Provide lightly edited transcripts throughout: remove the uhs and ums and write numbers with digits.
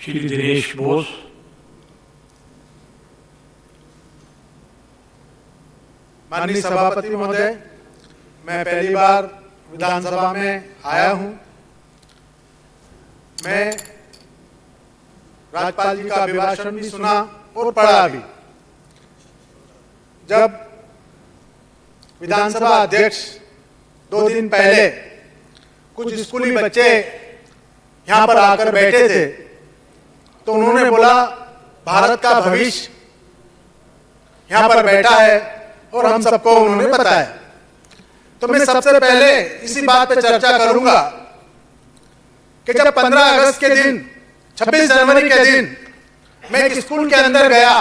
श्री दिनेश बोस, माननीय सभापति महोदय, मैं पहली बार विधानसभा में आया हूं। मैं राज्यपाल जी का अभिभाषण भी सुना और पढ़ा भी। जब विधानसभा अध्यक्ष 2 दिन पहले कुछ स्कूली बच्चे यहां पर आकर बैठे थे, तो उन्होंने बोला भारत का भविष्य यहां पर बैठा है और हम सबको उन्होंने बताया। तो मैं सबसे पहले इसी बात पे चर्चा करूंगा कि जब 15 अगस्त के दिन, 26 जनवरी के दिन मैं एक स्कूल के अंदर गया,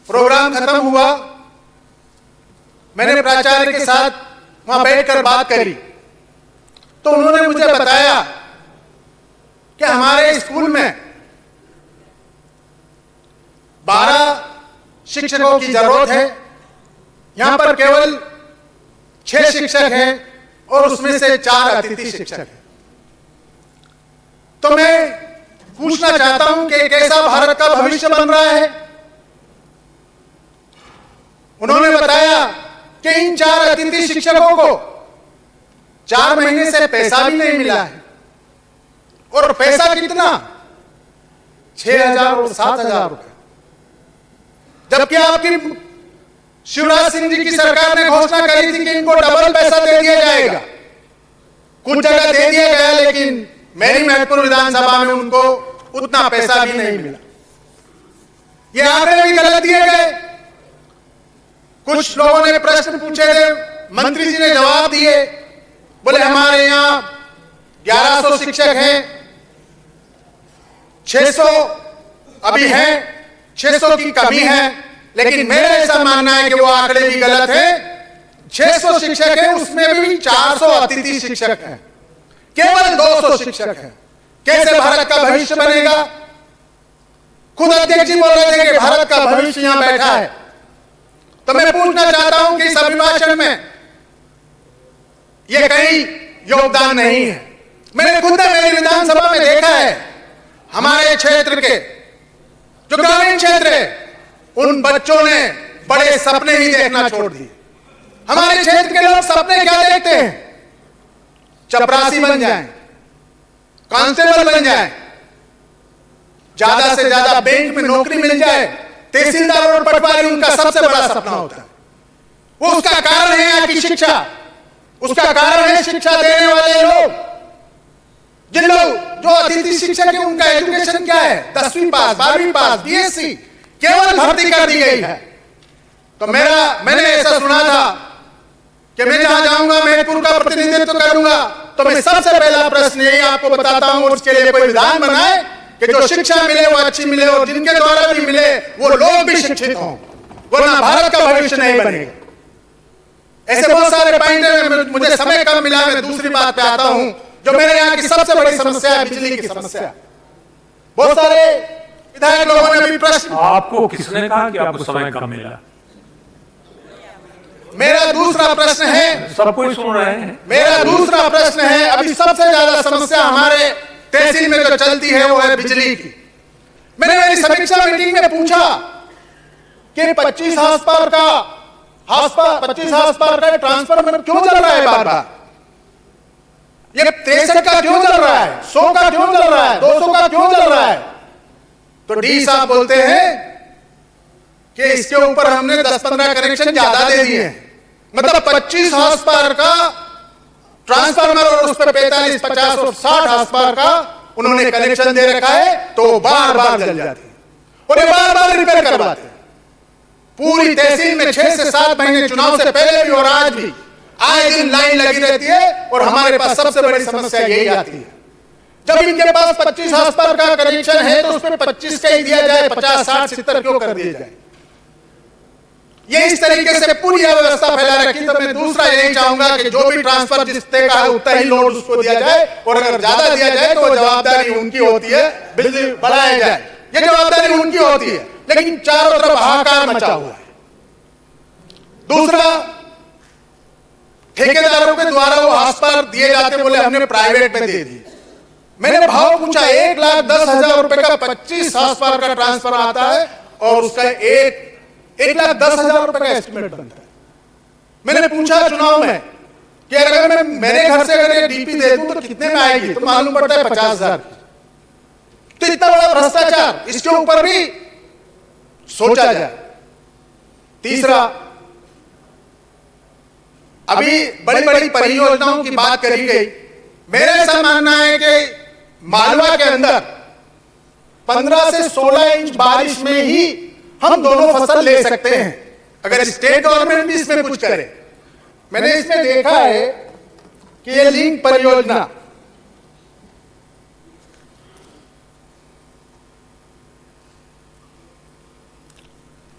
प्रोग्राम खत्म हुआ, मैंने प्राचार्य के साथ वहां बैठकर बात करी, तो उन्होंने मुझे बताया कि हमारे स्कूल में 12 शिक्षकों की जरूरत है, यहां पर केवल 6 शिक्षक हैं और उसमें से 4 अतिथि शिक्षक हैं। तो मैं पूछना चाहता हूं कि कैसा भारत का भविष्य बन रहा है। उन्होंने बताया कि इन 4 अतिथि शिक्षकों को 4 महीने से पैसा भी नहीं मिला है, और पैसा कितना, 6,000 और 7,000 रुपए। जबकि आपकी शिवराज सिंह जी की सरकार ने घोषणा करी थी कि इनको डबल पैसा दे दिया जाएगा। कुछ जगह दे दिया गया, लेकिन मेरी महत्वपूर्ण विधानसभा में उनको उतना पैसा भी नहीं मिला। ये आंकड़े भी गलत दिए गए। कुछ लोगों ने प्रश्न पूछे थे, मंत्री जी ने जवाब दिए, बोले हमारे यहां 1100 शिक्षक हैं, 600 अभी हैं, 600 की कमी है। लेकिन मेरा ऐसा मानना है कि वो आंकड़े भी गलत है। 600 शिक्षक हैं, उसमें भी 400 अतिथि शिक्षक हैं, केवल 200 शिक्षक हैं। कैसे भारत का भविष्य बनेगा? खुद अध्यक्ष जी बोल रहे थे कि भारत का भविष्य यहां बैठा है। तो मैं पूछना चाहता हूं कि इस अभिभाषण में यह कहीं योगदान नहीं है। मैंने खुद मेरी विधानसभा में देखा है, हमारे क्षेत्र के जो ग्रामीण क्षेत्र है, उन बच्चों ने बड़े सपने ही देखना छोड़ दिए। हमारे क्षेत्र के लोग सपने क्या देखते हैं? चपरासी बन जाएं, कांस्टेबल बन जाएं, ज्यादा से ज्यादा बैंक में नौकरी मिल जाए, तहसीलदार और पटवारी उनका सबसे बड़ा सपना होता है। वो उसका कारण है यहाँ की शिक्षा, उसका कारण है शिक्षा देने वाले लोग। जिन लोग जो अतिथि शिक्षक है, उनका एजुकेशन क्या है? 10वीं पास, 12वीं पास, बीएससी, केवल भर्ती कर दी गई है। तो मैंने ऐसा सुना था कि मैं जहां जाऊंगा महतपुर का प्रतिनिधित्व करूंगा, तो मैं सबसे पहला प्रश्न यही आपको बताता हूं, और उसके लिए कोई विधान बनाए कि जो शिक्षा मिले वो अच्छी मिले, और जिनके द्वारा भी मिले वो लोग भी शिक्षित हों, वरना भारत का भविष्य नहीं बनेगा। ऐसे बहुत सारे पॉइंट हैं, मुझे समय कम मिला, मैं दूसरी बात पे आता हूं। जो मेरे यहाँ की सबसे बड़ी समस्या है, बिजली की समस्या। बहुत सारे विधायक लोगों ने भी प्रश्न, आपको किसने कहा कि आपको समय कम मिला? मेरा दूसरा प्रश्न है, सब कोई सुन रहे हैं। मेरा दूसरा प्रश्न है, अभी सबसे ज्यादा समस्या हमारे तहसील में जो चलती है वो है बिजली की। मैंने मेरी समीक्षा मीटिंग में पूछा कि 25 हाउस पावर का ट्रांसफार्मर क्यों चल रहा है बार बार? ये 63 का क्यों चल रहा है? 100 का क्यों चल रहा है? 200 का क्यों चल रहा है? तो डी साहब बोलते हैं कि इसके ऊपर हमने 10-15 कनेक्शन ज्यादा दे दिए हैं। मतलब 25 हाउस पावर का ट्रांसफार्मर और उस पर 45, 50 और 60 हाउस पावर का उन्होंने कनेक्शन दे रखा है, तो बार बार जल जाती है और ये बार बार रिपेयर करवाते हैं। पूरी तहसील में 6 से 7 महीने, चुनाव से पहले भी और आज भी, आए दिन लाइन लगी रहती है, और हमारे पास सबसे बड़ी समस्या यही आती है। जब इनके पास 25 हाउस पावर का कनेक्शन है, तो उसमें 25 का ही दिया जाए, 50, 60, 70 क्यों कर दिया जाए? ये इस तरीके से पूरी व्यवस्था फैला रखी। तो मैं दूसरा यही चाहूंगा कि जो भी ट्रांसफर जिसने कहा उतना ही लोड उसको दिया जाए, और अगर ज्यादा दिया जाए तो जवाबदारी उनकी होती है, बिजली बढ़ाया जाए, ये जवाबदारी उनकी होती है। लेकिन चारों तरफ हाहाकार मचा हुआ है। दूसरा, ठेकेदारों के द्वारा वो हाउस पावर दिए जाते, बोले हमने प्राइवेट में दे दी। मैंने भाव पूछा, 1,10,000 रुपए का 25 हाउस पावर का ट्रांसफर आता है और उसका 1,10,000 रुपए का एस्टिमेट बनता है। मैंने पूछा चुनाव में कि अगर मैं मेरे घर से अगर ये डीपी दे दूं तो कितने में आएगी, तो मालूम पड़ता है 50,000। तो इतना बड़ा भ्रष्टाचार, इसके ऊपर भी सोचा जाए। तीसरा, अभी बड़ी बड़ी परियोजनाओं की बात करी गई। मेरा ऐसा मानना है कि मालवा के अंदर 15 से 16 इंच बारिश में ही हम दोनों फसल ले सकते हैं, अगर स्टेट गवर्नमेंट भी इसमें कुछ करे। मैंने इसमें देखा है कि ये लिंक परियोजना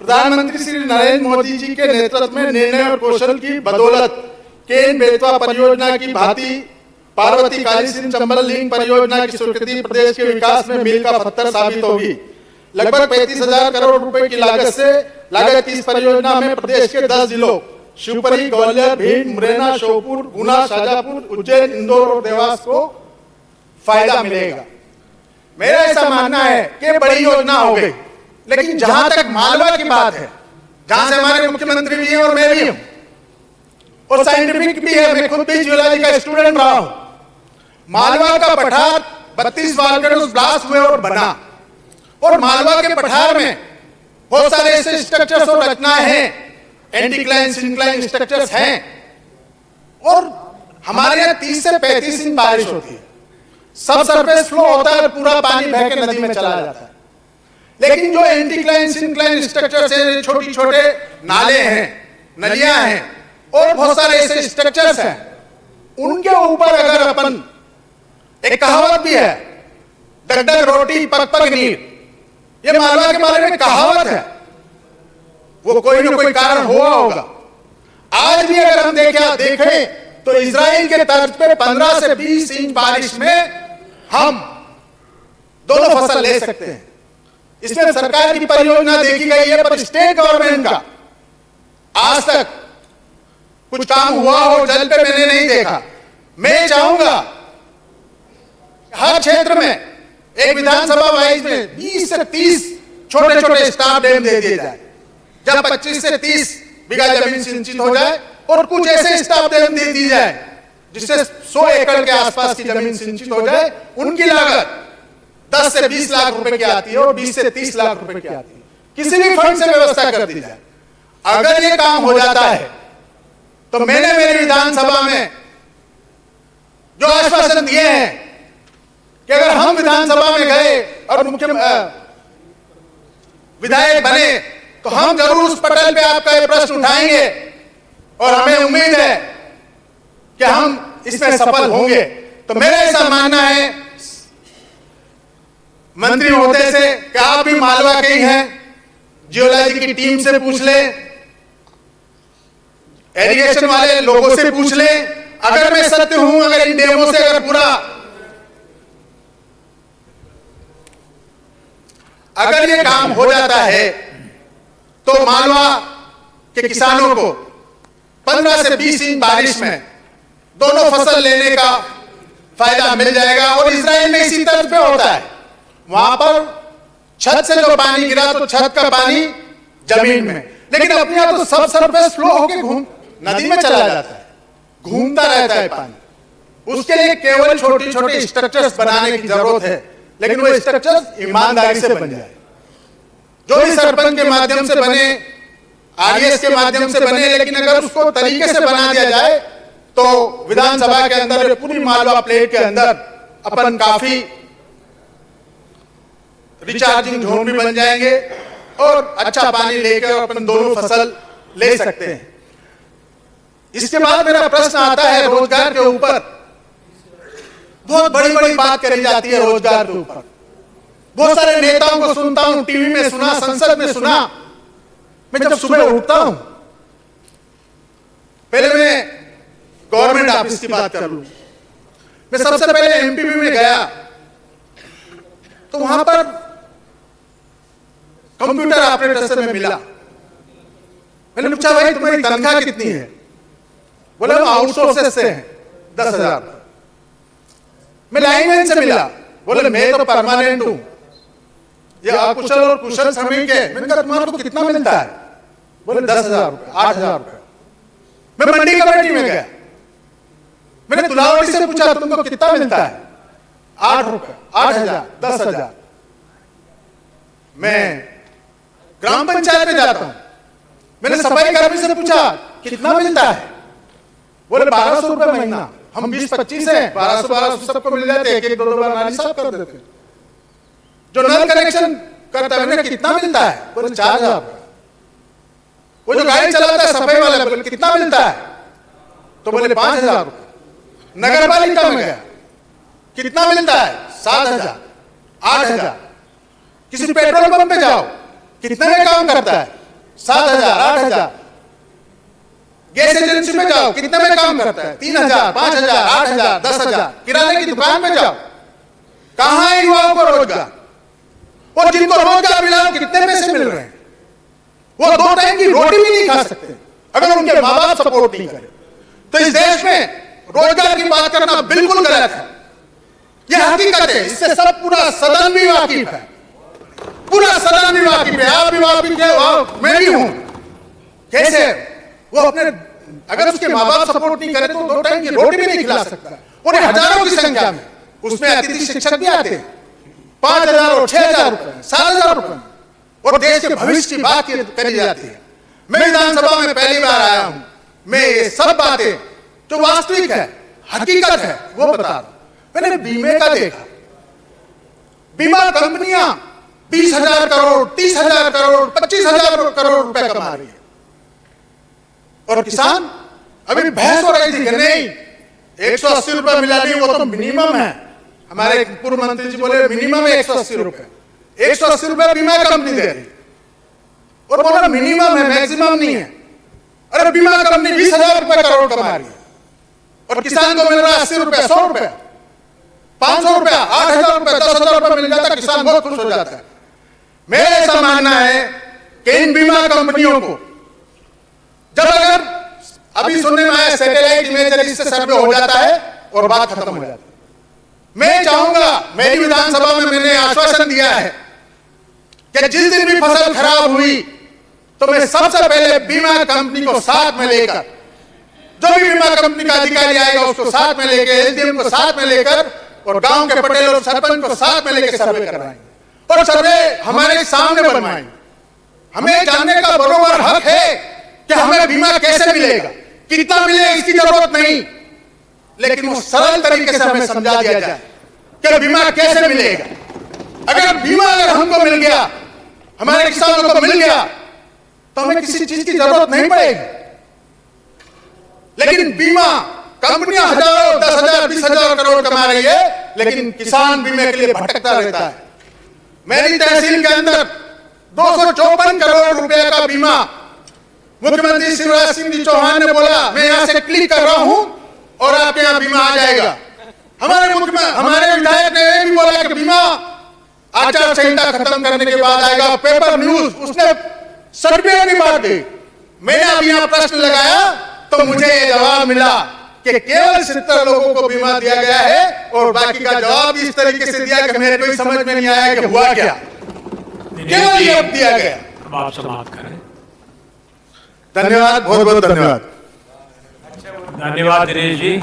प्रधानमंत्री श्री नरेंद्र मोदी जी के नेतृत्व में निर्णय और कौशल की बदौलत केन बेतवा परियोजना की भांति पार्वती काली सिंह चंबल लिंक परियोजना की स्वीकृति प्रदेश के विकास में मील का पत्थर साबित होगी। लगभग 35,000 करोड़ रुपए की लागत की इस परियोजना में प्रदेश के 10 जिलों शिवपुरी, ग्वालियर, भिंड, मुरैना, श्योपुर, गुना, शाजापुर, उज्जैन, इंदौर और देवास को फायदा मिलेगा। मेरा ऐसा मानना है कि बड़ी योजना हो गई, लेकिन जहां तक मालवा की बात है, जहां से हमारे मुख्यमंत्री भी हैं और मैं भी हूं और साइंटिफिक भी है, मैं खुद भी जियोलॉजी का स्टूडेंट रहा हूं। मालवा का पठार 32 वॉल्केनोस ब्लास्ट हुए और बना, और मालवा के पठार में बहुत सारे ऐसे स्ट्रक्चर्स और रचनाएं हैं, एंटीक्लाइन सिंक्लाइन स्ट्रक्चर्स हैं, और हमारे यहाँ 30 से 35 इंच बारिश होती है, सब सरफेस फ्लो होता है, पूरा पानी बह के नदी में चला जाता है। लेकिन जो एंटीक्लाइन सिंक्लाइन स्ट्रक्चर्स हैं, छोटे छोटे नाले हैं, नलियां हैं और बहुत सारे ऐसे स्ट्रक्चर्स हैं, उनके ऊपर अगर अपन, एक कहावत भी है, डग डग रोटी पक पक नीर, ये मालवा के बारे में कहावत है, वो कोई ना कोई कारण हुआ होगा। आज भी अगर हम देखें तो इजराइल के तर्ज पे 15 से 20 इंच बारिश में हम दोनों फसल ले सकते हैं। इसमें सरकार की परियोजना देखी गई है, पर स्टेट गवर्नमेंट का आज तक कुछ काम हुआ हो जल पे मैंने नहीं देखा। मैं चाहूंगा हर क्षेत्र में एक विधानसभा वाइज में 20 से 30 छोटे छोटे स्टाफ डैम दे दिए जाए, जब 25 से 30 बीघा जमीन सिंचित हो जाए, और कुछ ऐसे स्टाफ डैम दे दी जाए जिससे 100 एकड़ के आसपास की जमीन सिंचित हो जाए। उनकी लागत 10 से 20 लाख रुपए की आती है और 20 से 30 लाख रुपए की आती है, किसी भी फंड से व्यवस्था कर दी जाए। अगर ये काम हो जाता है तो मैंने मेरी विधानसभा में जो आश्वासन दिए हैं कि अगर हम विधानसभा में गए और मुख्य विधायक बने तो हम जरूर उस पटल पे आपका ये प्रश्न उठाएंगे, और हमें उम्मीद है कि हम इसमें सफल होंगे। तो मेरा ऐसा मानना है मंत्री महोदय से कि आप भी मालवा के ही हैं, जियोलॉजी की टीम से पूछ लें, एरिगेशन वाले लोगों से पूछ लें, अगर मैं सत्य हूं, अगर इन डेमो से अगर पूरा अगर ये काम हो जाता है तो मालवा के किसानों को 15 से 20 इंच बारिश में दोनों फसल लेने का फायदा मिल जाएगा। और इजराइल में इसी तर्ज पे होता है, वहां पर छत से जो पानी गिरा तो छत का पानी जमीन में, लेकिन अपने यहां तो सब सरफेस फ्लो होकर नदी में चला जाता है, घूमता रहता है पानी। उसके लिए केवल छोटी छोटी स्ट्रक्चर्स बनाने की जरूरत है, लेकिन वो स्ट्रक्चर्स ईमानदारी से बन जाए, जो भी सरपंच के माध्यम से बने, आरएस के माध्यम से बने, लेकिन अगर उसको तरीके से बना दिया जाए तो विधानसभा के अंदर, पूरी मालवा प्लेट के अंदर अपन काफी रिचार्जिंग जोन भी बन जाएंगे और अच्छा पानी लेकर अपन दोनों फसल ले सकते हैं। इसके बाद मेरा प्रश्न आता है रोजगार के ऊपर। बहुत बड़ी बड़ी बात करी जाती है रोजगार के ऊपर, बहुत सारे नेताओं को सुनता हूं, टीवी में सुना, संसद में सुना। मैं जब सुबह उठता हूं, पहले मैं गवर्नमेंट ऑफिस की बात कर लूं, मैं सबसे पहले एमपीबी में गया तो वहां पर कंप्यूटर ऑपरेटर से मैं मिला। मैंने पूछा, भाई तुम्हारी तनख्वाह कितनी है? बोले हम आउटसोर्सेस से हैं, 10,000। मैं लाइनमैन से मिला, बोले मैं तो परमानेंट हूं, ये अकुशल और कुशल श्रमिक है। मैंने कहा तुम्हारे को कितना मिलता है? बोले 10,000 रुपये, 8,000 रुपये। मैं मंडी कमेटी में गया, मैंने तुलावटी से पूछा तुमको कितना मिलता है? 8 रुपये, 8,000, 10,000। मैं ग्राम पंचायत में जाता हूं, मैंने सफाई कर्मी से पूछा कितना मिलता है? बोले 1,200 रुपये महीना। हम 20-25 हैं, 1,200 सबको मिल जाते, एक 2 बार नाली साफ कर देते। जो नल कनेक्शन करता है मैंने कितना मिलता है? बोले 4,000 रुपये। वो जो गाड़ी चलाता है सफाई वाला, बोले कितना मिलता है? तो बोले 5,000 रुपये। नगर पालिका में गया, कितना मिलता है? 7,000, 8,000। किसी पेट्रोल पंप पे जाओ, कितने में काम करता है? 7,000, 8,000। गैस एजेंसी में जाओ, कितने में काम करता है? 3,000, 5,000, 8,000, 10,000। किराने की दुकान में जाओ, कहां है युवाओं को रोजगार? और जिनको रोजगार मिला कितने पैसे मिल रहे हैं? वो 2 टाइम की रोटी भी नहीं खा सकते अगर उनके माँ बाप सपोर्ट नहीं करे। तो इस देश में रोजगार की बात करना बिल्कुल गलत है, यह हकीकत है। इससे सब पूरा सदन भी वाकिफ है, पूरा सदन भी वाकिफ है, आप भी वाकिफ है और मैं भी हूं। कैसे वो अपने, अगर उसके माँ बाप सपोर्ट नहीं करे तो 2 टाइम की रोटी भी नहीं खिला सकता। और हजारों की संख्या में उसमें अतिथि शिक्षक भी आते, 5,000 और 6,000 रुपए, 7,000 रुपए, और देश के भविष्य की बात करी जाती है। मैं विधानसभा में पहली बार आया हूं, मैं ये सब बातें जो वास्तविक है, हकीकत है, वो बता रहा हूं। मैंने बीमे का देखा, बीमा कंपनियां 20,000 करोड़, 30,000 करोड़, 25,000 करोड़ रुपए कमा रही है, और किसान अभी बहस हो रही थी कि नहीं 180 रुपए मिला नहीं, वो तो मिनिमम है। हमारे पूर्व मंत्री जी बोले मिनिमम है 180 रुपए, 180 रुपए बीमा कंपनी दे रही, और बोला मिनिमम है, मैक्सिमम नहीं है। अरे बीमा कंपनी 20,000 रुपए करोड़ कमा रही है, और किसान को मिल रहा है 80 रुपए, 100 रुपए, 500 रुपए, 8,000 रुपए, 10,000 रुपए मिल जाता है, किसान बहुत खुश हो जाता है। मेरा ऐसा मानना है कि इन बीमा कंपनियों को जब, अगर अभी सुनने में आया सैटेलाइट इमेजरी से सर्वे हो जाता है और बात खत्म हो जाती है, मैं चाहूंगा, मेरी विधानसभा में मैंने आश्वासन दिया है कि जिस दिन भी फसल खराब हुई तो मैं सबसे पहले बीमा कंपनी को साथ में लेकर, जो भी बीमा कंपनी का अधिकारी आएगा उसको साथ में लेकर, एसडीएम को साथ में लेकर, और गांव के पटेल और सरपंच को साथ में लेकर सर्वे करवाएंगे, और सर्वे हमारे सामने बनवाएंगे। हमें जानने का बरोबर हक है कि हमें बीमा कैसे मिलेगा, कितना मिलेगा, इसकी जरूरत नहीं, लेकिन वो सरल तरीके से हमें समझा दिया जाए कि बीमा कैसे मिलेगा। अगर बीमा हमको मिल गया, हमारे किसानों को मिल गया, तो हमें किसी चीज की जरूरत नहीं पड़ेगी। लेकिन बीमा कंपनियां हजारों, 10,000, 20,000 करोड़ कमा रही है, लेकिन किसान बीमे के लिए भटकता रहता है। मेरी तहसील के अंदर 254 करोड़ रुपए का बीमा, मुख्यमंत्री शिवराज सिंह चौहान ने बोला मैं यहां से क्लिक कर रहा हूं और आपके यहां बीमा आ जाएगा। हमारे विधायक ने यह भी बोला कि बीमा आचार संहिता खत्म करने के बाद आएगा, पेपर न्यूज, उसने सर्टिफिकेट भी बांट दी। मैंने अभी यहां प्रश्न लगाया तो मुझे ये जवाब मिला कि केवल 70 लोगों को बीमा दिया गया है, और बाकी का जवाब इस तरीके से दिया कि मेरे कोई समझ में नहीं आया कि हुआ क्या, केवल ये दिया गया। अब आप समाप्त करें। धन्यवाद, बहुत बहुत धन्यवाद। धन्यवाद दिनेश जी।